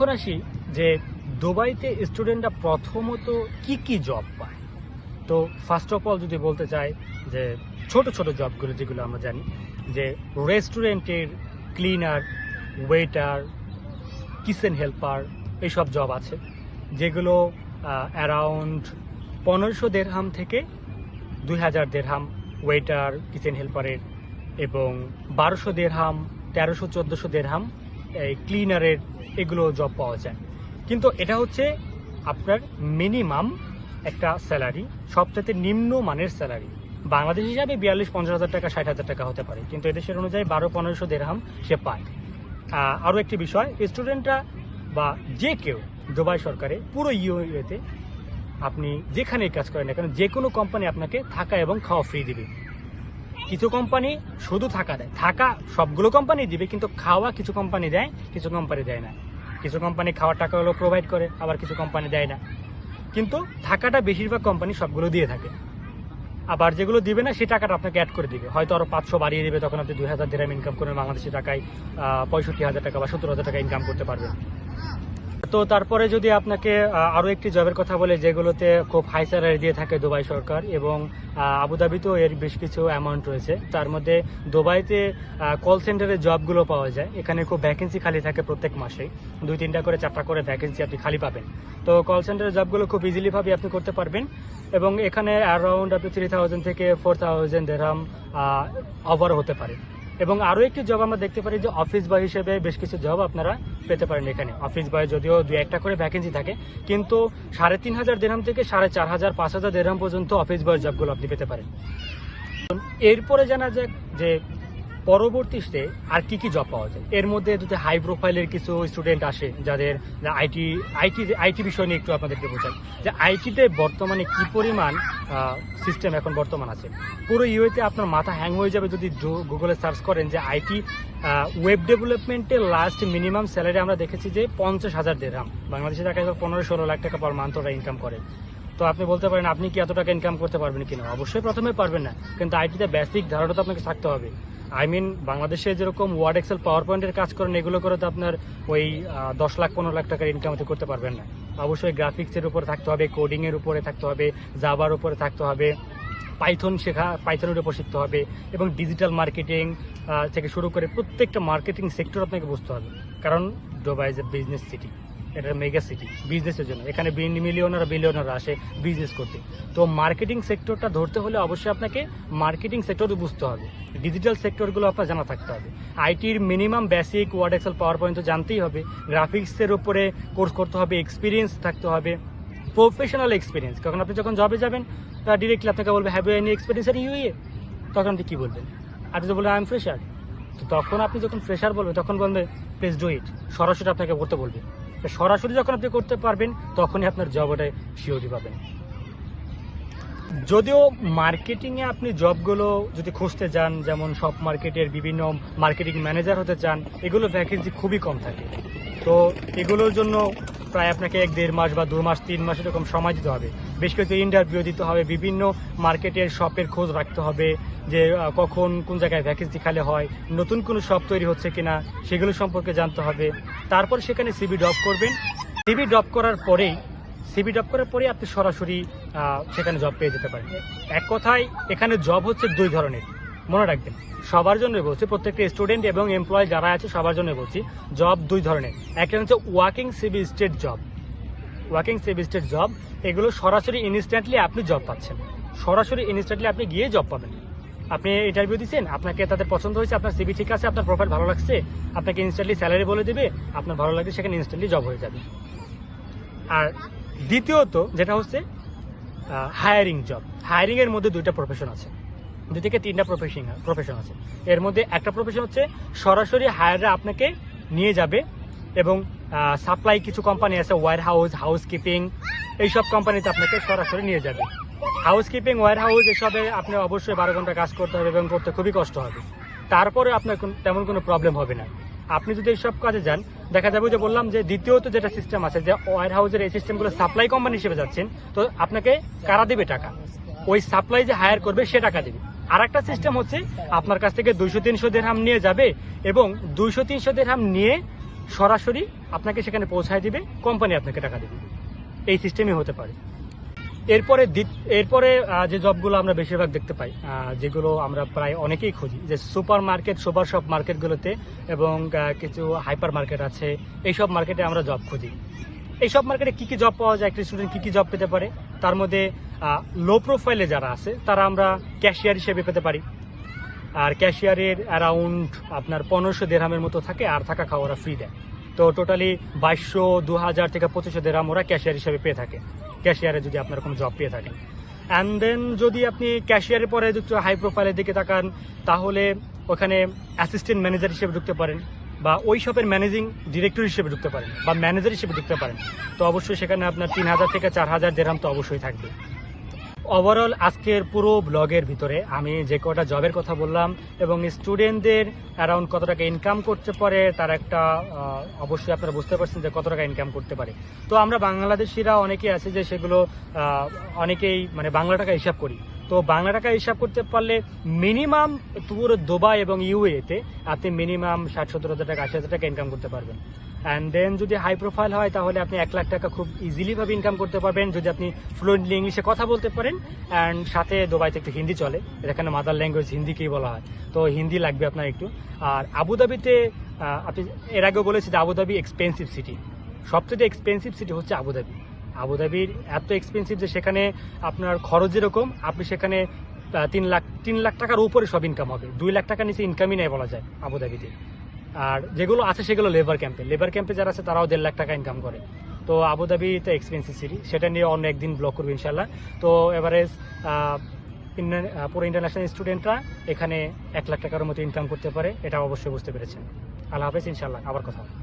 এখন আসি যে দুবাইতে স্টুডেন্টরা প্রথমত কি কি জব পায়। তো ফার্স্ট অফ অল যদি বলতে চাই যে ছোট ছোট জবগুলো যেগুলো আমরা জানি যে রেস্টুরেন্টের ক্লিনার, ওয়েটার, কিচেন হেল্পার এইসব জব আছে যেগুলো অ্যারাউন্ড 1500 দেরহাম থেকে 2000 দেরহাম ওয়েটার কিচেন হেল্পারের, এবং 1200 দেরহাম, 1300-1400 দেরহাম এই ক্লিনারের, এগুলো জব পাওয়া যায়। কিন্তু এটা হচ্ছে আপনার মিনিমাম একটা স্যালারি, সবচেয়ে নিম্ন মানের স্যালারি। বাংলাদেশ হিসাবে 42-50 হাজার টাকা, 60 হাজার টাকা হতে পারে, কিন্তু এদেশের অনুযায়ী 1200-1500 দেরহাম সে পায়। আরও একটি বিষয়, স্টুডেন্টরা বা যে কেউ দুবাই সরকারে পুরো ইউএতে আপনি যেখানেই কাজ করেন না কেন, যে কোনো কোম্পানি আপনাকে থাকা এবং খাওয়া ফ্রি দিবে। কিছু কোম্পানি শুধু থাকা দেয়, থাকা সবগুলো কোম্পানি দিবে, কিন্তু খাওয়া কিছু কোম্পানি দেয়, কিছু কোম্পানি দেয় না। কিছু কোম্পানি খাওয়ার টাকাগুলো প্রোভাইড করে, আবার কিছু কোম্পানি দেয় না। কিন্তু থাকাটা বেশিরভাগ কোম্পানি সবগুলো দিয়ে থাকে। আবার যেগুলো দিবে না সেই টাকাটা আপনাকে অ্যাড করে দিবে, হয়তো আরও 500 বাড়িয়ে দেবে, তখন আপনি 2000 দেরহাম ইনকাম করে বাংলাদেশি টাকায় 65,000 টাকা বা 70,000 টাকা ইনকাম করতে পারবেন। তো তারপরে যদি আপনাকে আরও একটি জবের কথা বলে যেগুলোতে খুব হাই স্যালারি দিয়ে থাকে দুবাই সরকার, এবং আবুধাবিতেও এর বেশ কিছু অ্যামাউন্ট রয়েছে। তার মধ্যে দুবাইতে কল সেন্টারের জবগুলো পাওয়া যায়। এখানে খুব ভ্যাকেন্সি খালি থাকে প্রত্যেক মাসেই, 2-3টা করে 4টা করে ভ্যাকেন্সি আপনি খালি পাবেন। তো কল সেন্টারের জবগুলো খুব ইজিলিভাবে আপনি করতে পারবেন, এবং এখানে অ্যারাউন্ড আপনি 3000 থেকে 4000 দেরহাম ওভার হতে পারে। এবং আরও একটি জব আমরা দেখতে পারি যে অফিস বয় হিসেবে বেশ কিছু জব আপনারা পেতে পারেন এখানে। অফিস বয় যদিও 2-1টা করে ভ্যাকেন্সি থাকে, কিন্তু 3500 দেরহাম থেকে 4500-5000 দেরহাম পর্যন্ত অফিস বয়ের জবগুলো আপনি পেতে পারেন। এরপরে জানা যাক যে পরবর্তীতে আর কি কি জব পাওয়া যায়। এর মধ্যে যদি হাই প্রোফাইলের কিছু স্টুডেন্ট আসে যাদের আইটি বিষয় নিয়ে একটু আপনাদেরকে বোঝাই যে আইটিতে বর্তমানে কি পরিমাণ সিস্টেম এখন বর্তমান আছে। পুরো ইউএতে আপনার মাথা হ্যাং হয়ে যাবে যদি গুগলে সার্চ করেন যে আইটি ওয়েব ডেভেলপমেন্টের লাস্ট মিনিমাম স্যালারি আমরা দেখেছি যে 50,000 দেরহাম, বাংলাদেশে টাকা 15-16 লাখ টাকা পার মান্থ ওরা ইনকাম করে। তো আপনি বলতে পারেন আপনি কি এত টাকা ইনকাম করতে পারবেন কিনা? অবশ্যই প্রথমে পারবেন না, কিন্তু আইটিতে বেসিক ধারণা তো আপনাকে থাকতে হবে। বাংলাদেশে যেরকম ওয়ার্ড, এক্সেল, পাওয়ার পয়েন্টের কাজ করেন, এগুলো করে তো আপনার ওই 10-15 লাখ টাকার ইনকাম করতে পারবেন না। অবশ্যই গ্রাফিক্সের উপরে থাকতে হবে, কোডিংয়ের উপরে থাকতে হবে, জাভার উপরে থাকতে হবে, পাইথনের উপর শিখতে হবে, এবং ডিজিটাল মার্কেটিং থেকে শুরু করে প্রত্যেকটা মার্কেটিং সেক্টর আপনাকে বুঝতে হবে। কারণ Dubai is a business city, এটা মেগা সিটি বিজনেসের জন্য। এখানে মিলিয়নার বিলিয়নার আসে বিজনেস করতে। তো মার্কেটিং সেক্টরটা ধরতে হলে অবশ্যই আপনাকে মার্কেটিং সেক্টরও বুঝতে হবে, ডিজিটাল সেক্টরগুলো আপনার জানা থাকতে হবে। আইটির minimum basic Word, Excel, PowerPoint তো জানতেই হবে, গ্রাফিক্সের উপরে কোর্স করতে হবে, এক্সপিরিয়েন্স থাকতে হবে, প্রফেশনাল এক্সপিরিয়েন্স। কারণ আপনি যখন জবে যাবেন ডিরেক্টলি আপনাকে বলবে হ্যাভ ইউ এনি এক্সপিরিয়েন্স এর ইউএ, তখন আপনি কী বলবেন? আপনি তো বলবেন আই এম ফ্রেশার। তো তখন আপনি যখন ফ্রেশার বলবেন তখন বলবে প্লিজ ডু ইট, সরাসরি আপনাকে করতে বলবে। সরাসরি যখন আপনি করতে পারবেন তখনই আপনার জব ওটায় সিওরি পাবেন। যদিও মার্কেটিংয়ে আপনি জবগুলো যদি খুঁজতে যান, যেমন সব মার্কেটের বিভিন্ন মার্কেটিং ম্যানেজার হতে চান, এগুলো ভ্যাকেন্সি খুবই কম থাকে। তো এগুলোর জন্য প্রায় আপনাকে 1-1.5 মাস বা 2 মাস 3 মাস এরকম সময় দিতে হবে। বেশ কিছু ইন্টারভিউ দিতে হবে, বিভিন্ন মার্কেটের শপের খোঁজ রাখতে হবে যে কখন কোন জায়গায় ভ্যাকেন্সি খালি হয়, নতুন কোনো শপ তৈরি হচ্ছে কিনা সেগুলো সম্পর্কে জানতে হবে। তারপর সেখানে সিভি ড্রপ করবেন। সিভি ড্রপ করার পরেই আপনি সরাসরি সেখানে জব পেয়ে যেতে পারেন। এক কথায় এখানে জব হচ্ছে 2 ধরনের, মনে রাখবেন। সবার জন্য বলছি, প্রত্যেকটা স্টুডেন্ট এবং এমপ্লয় যারা আছে সবার জন্য বলছি, জব 2 ধরনের। একটা হচ্ছে ওয়ার্কিং সিভি স্টেট জব, এগুলো সরাসরি ইনস্ট্যান্টলি আপনি জব পাচ্ছেন, সরাসরি ইনস্ট্যান্টলি আপনি গিয়ে জব পাবেন। আপনি ইন্টারভিউ দিচ্ছেন, আপনাকে তাদের পছন্দ হয়েছে, আপনার সিভি ঠিক আছে, আপনার প্রোফাইল ভালো লাগছে, আপনাকে ইনস্ট্যান্টলি স্যালারি বলে দেবে, আপনার ভালো লাগছে, সেখানে ইনস্ট্যান্টলি জব হয়ে যাবে। আর দ্বিতীয়ত যেটা হচ্ছে হায়ারিং জব। হায়ারিংয়ের মধ্যে 2টা প্রফেশন আছে, 2 থেকে 3টা প্রফেশন আছে। এর মধ্যে একটা প্রফেশন হচ্ছে সরাসরি হায়াররা আপনাকে নিয়ে যাবে, এবং সাপ্লাই কিছু কোম্পানি আছে, ওয়্যার হাউস, হাউসকিপিং, এইসব কোম্পানিতে আপনাকে সরাসরি নিয়ে যাবে। হাউসকিপিং, ওয়্যার হাউস এসবে আপনি অবশ্যই 12 ঘন্টা কাজ করতে হবে এবং করতে খুবই কষ্ট হবে। তারপরে আপনার তেমন কোনো প্রবলেম হবে না। আপনি যদি এইসব কাজে যান, দেখা যাবে যে বললাম যে দ্বিতীয়ত যেটা সিস্টেম আছে যে ওয়্যার হাউসের এই সিস্টেমগুলো সাপ্লাই কোম্পানি হিসেবে যাচ্ছেন, তো আপনাকে কারা দেবে টাকা? ওই সাপ্লাই যে হায়ার করবে সে টাকা দেবে। আর একটা সিস্টেম হচ্ছে আপনার কাছ থেকে 200-300 দেরহাম নিয়ে যাবে, এবং 200-300 দেরহাম নিয়ে সরাসরি আপনাকে সেখানে পৌঁছায় দিবে, কোম্পানি আপনাকে টাকা দেবে। এই সিস্টেমই হতে পারে। এরপরে যে জবগুলো আমরা বেশিরভাগ দেখতে পাই, যেগুলো আমরা প্রায় অনেকেই খুঁজি, যে সুপার মার্কেট, সুপার শপ মার্কেটগুলোতে এবং কিছু হাইপার মার্কেট আছে, এইসব মার্কেটে আমরা জব খুঁজি। এইসব মার্কেটে কী কী জব পাওয়া যায়, একটা স্টুডেন্ট কী কী জব পেতে পারে, তার মধ্যে লো প্রোফাইলে যারা আছে তারা আমরা ক্যাশিয়ার হিসেবে পেতে পারি। আর ক্যাশিয়ারের অ্যারাউন্ড আপনার 1500 দেরহামের মতো থাকে, আর থাকা খাওয়া ওরা ফ্রি দেয়। তো টোটালি 2200, 2000 থেকে 2500 দেরহাম ওরা ক্যাশিয়ার হিসেবে পেয়ে থাকে, ক্যাশিয়ারে যদি আপনার কোনো জব পেয়ে থাকেন। অ্যান্ড দেন যদি আপনি ক্যাশিয়ারের পরে একটু হাই প্রোফাইলের দিকে তাকান, তাহলে ওখানে অ্যাসিস্ট্যান্ট ম্যানেজার হিসেবে ঢুকতে পারেন, বা ওই শপের ম্যানেজিং ডিরেক্টর হিসেবে ঢুকতে পারেন, বা ম্যানেজার হিসেবে ঢুকতে পারেন। তো অবশ্যই সেখানে আপনার 3000 থেকে 4000 দেরহাম তো অবশ্যই থাকবে। ওভারঅল আজকের পুরো ব্লগের ভিতরে আমি যে কটা জবের কথা বললাম এবং স্টুডেন্টদের অ্যারাউন্ড কত টাকা ইনকাম করতে পারে, তার একটা অবশ্যই আপনারা বুঝতে পারছেন যে কত টাকা ইনকাম করতে পারে। তো আমরা বাংলাদেশিরা অনেকেই আছে যে সেগুলো অনেকেই মানে বাংলা টাকা হিসাব করি। তো বাংলা টাকা হিসাব করতে পারলে মিনিমাম পুরো দুবাই এবং ইউএতে আপনি মিনিমাম 60-70 হাজার টাকা, 80 হাজার টাকা ইনকাম করতে পারবেন। অ্যান্ড দেন যদি হাই প্রোফাইল হয় তাহলে আপনি 1 লাখ টাকা খুব ইজিলিভাবে ইনকাম করতে পারবেন যদি আপনি ফ্লুয়েন্টলি ইংলিশে কথা বলতে পারেন। অ্যান্ড সাথে দুবাইতে একটু হিন্দি চলে, এখানে মাদার ল্যাঙ্গুয়েজ হিন্দিকেই বলা হয়, তো হিন্দি লাগবে আপনার একটু। আর আবুধাবিতে আপনি এর আগেও বলেছি যে আবুধাবি এক্সপেন্সিভ সিটি, সবচেয়ে এক্সপেন্সিভ সিটি হচ্ছে আবুধাবি। আবুধাবির এত এক্সপেন্সিভ যে সেখানে আপনার খরচ যেরকম, আপনি সেখানে 3 লাখ টাকার উপরে সব ইনকাম হবে, 2 লাখ টাকার নিচে ইনকামই নেই বলা যায় আবুধাবিতে। আর যেগুলো আছে সেগুলো লেবার ক্যাম্পে যারা আছে তারাও 1.5 লাখ টাকা ইনকাম করে। তো আবুধাবিতে এক্সপেন্সিভ সিটি, সেটা নিয়ে অন্য একদিন ব্লগ করবো ইনশাল্লাহ। তো এভারেজ পুরো ইন্টারন্যাশনাল স্টুডেন্টরা এখানে 1 লাখ টাকার মতো ইনকাম করতে পারে, এটা অবশ্যই বুঝতে পেরেছেন। আল্লাহ হাফেজ, ইনশাল্লাহ আবার কথা হবে।